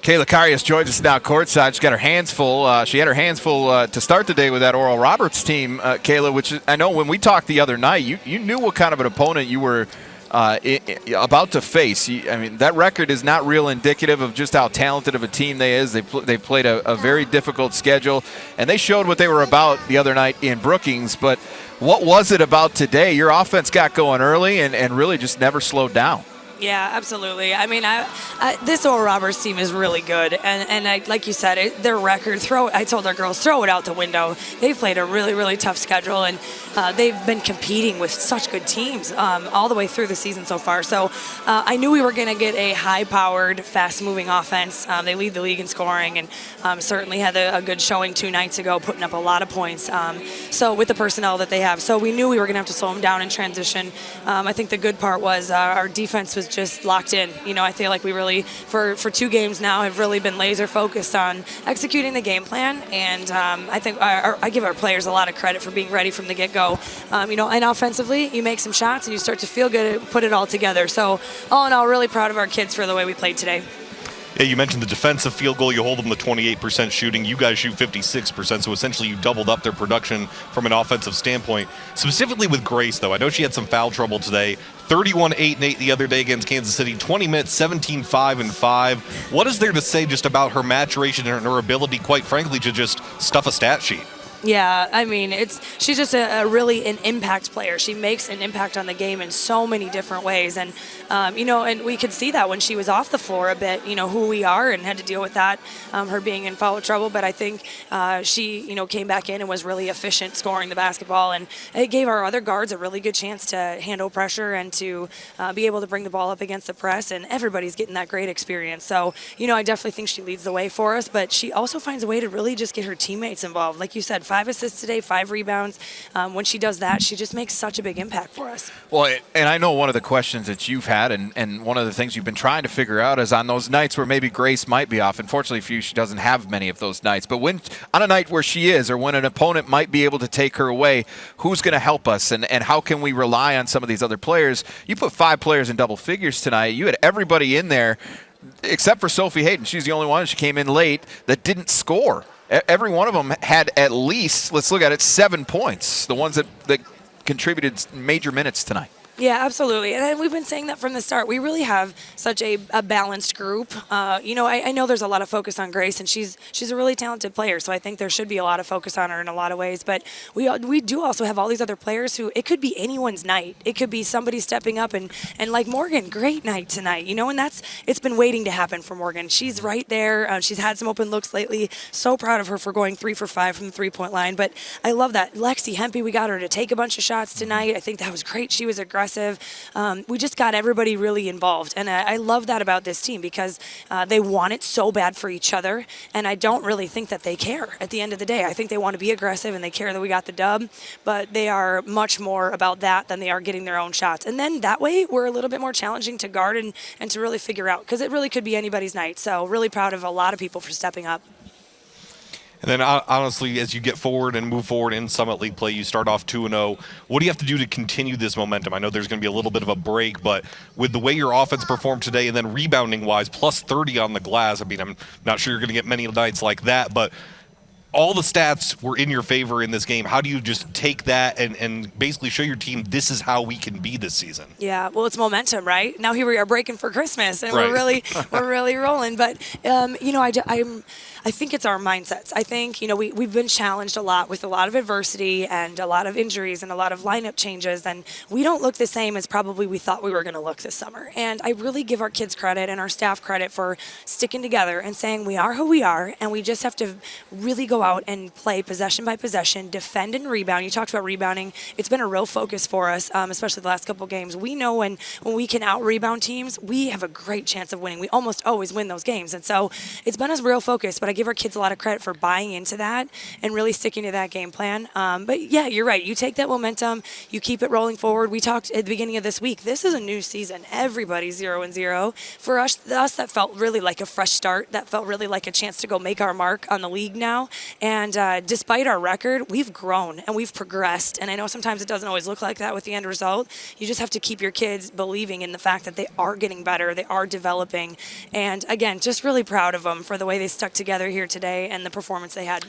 Kayla Karius joins us now courtside. She's got her hands full. She had her hands full to start the day with that Oral Roberts team, Kayla, which I know when we talked the other night, you knew what kind of an opponent you were about to face. I mean, that record is not real indicative of just how talented of a team they is. They've played a very difficult schedule, and they showed what they were about the other night in Brookings. But what was it about today? Your offense got going early and really just never slowed down. Yeah, absolutely. I mean, this Oral Roberts team is really good, and like you said, their record. I told our girls, throw it out the window. They've played a really, really tough schedule, and they've been competing with such good teams all the way through the season so far. So I knew we were going to get a high-powered, fast-moving offense. They lead the league in scoring, and certainly had a good showing 2 nights ago, putting up a lot of points. So with the personnel that they have, so we knew we were going to have to slow them down in transition. I think the good part was our defense was just locked in. You know, I feel like we really, for 2 games now, have really been laser focused on executing the game plan. And I think I give our players a lot of credit for being ready from the get-go. You know, and offensively, you make some shots and you start to feel good, put it all together. So all in all, really proud of our kids for the way we played today. Yeah, you mentioned the defensive field goal. You hold them to 28% shooting. You guys shoot 56%, so essentially you doubled up their production from an offensive standpoint. Specifically with Grace, though, I know she had some foul trouble today. 31-8-8 the other day against Kansas City. 20 minutes, 17-5-5. What is there to say just about her maturation and her ability, quite frankly, to just stuff a stat sheet? Yeah, I mean, she's just really an impact player. She makes an impact on the game in so many different ways. And, you know, and we could see that when she was off the floor a bit, you know, who we are and had to deal with that, her being in foul trouble. But I think she, you know, came back in and was really efficient scoring the basketball. And it gave our other guards a really good chance to handle pressure and to be able to bring the ball up against the press. And everybody's getting that great experience. So, you know, I definitely think she leads the way for us. But she also finds a way to really just get her teammates involved. Like you said, 5 assists today, 5 rebounds. When she does that, she just makes such a big impact for us. Well, and I know one of the questions that you've had and one of the things you've been trying to figure out is on those nights where maybe Grace might be off. Unfortunately for you, she doesn't have many of those nights. But when on a night where she is or when an opponent might be able to take her away, who's going to help us and how can we rely on some of these other players? You put 5 players in double figures tonight. You had everybody in there except for Sophie Hayden. She's the only one. She came in late that didn't score. Every one of them had at least, let's look at it, 7 points, the ones that contributed major minutes tonight. Yeah, absolutely. And we've been saying that from the start. We really have such a balanced group. You know, I know there's a lot of focus on Grace, and she's a really talented player, so I think there should be a lot of focus on her in a lot of ways. But we do also have all these other players who, it could be anyone's night. It could be somebody stepping up, and like Morgan, great night tonight. You know, and it's been waiting to happen for Morgan. She's right there. She's had some open looks lately. So proud of her for going 3 for 5 from the three-point line. But I love that. Lexi Hempy, we got her to take a bunch of shots tonight. I think that was great. She was aggressive. We just got everybody really involved, and I love that about this team because they want it so bad for each other, and I don't really think that they care at the end of the day. I think they want to be aggressive and they care that we got the dub, but they are much more about that than they are getting their own shots. And then that way we're a little bit more challenging to guard and to really figure out, because it really could be anybody's night. So really proud of a lot of people for stepping up. And then, honestly, as you get forward and move forward in Summit League play, you start off 2-0. What do you have to do to continue this momentum? I know there's going to be a little bit of a break, but with the way your offense performed today and then rebounding-wise, plus 30 on the glass, I mean, I'm not sure you're going to get many nights like that, but all the stats were in your favor in this game. How do you just take that and basically show your team this is how we can be this season? Yeah, well, it's momentum, right? Now here we are breaking for Christmas, and right. we're really rolling. But you know, I think it's our mindsets. I think, you know, we've been challenged a lot with a lot of adversity and a lot of injuries and a lot of lineup changes, and we don't look the same as probably we thought we were going to look this summer. And I really give our kids credit and our staff credit for sticking together and saying we are who we are, and we just have to really go out and play possession by possession, defend and rebound. You talked about rebounding. It's been a real focus for us, especially the last couple of games. We know when we can out-rebound teams, we have a great chance of winning. We almost always win those games. And so it's been a real focus, but I give our kids a lot of credit for buying into that and really sticking to that game plan. But yeah, you're right. You take that momentum, you keep it rolling forward. We talked at the beginning of this week, this is a new season. Everybody's 0-0. For us, that felt really like a fresh start. That felt really like a chance to go make our mark on the league now. And despite our record, we've grown and we've progressed. And I know sometimes it doesn't always look like that with the end result. You just have to keep your kids believing in the fact that they are getting better, they are developing. And again, just really proud of them for the way they stuck together here today and the performance they had.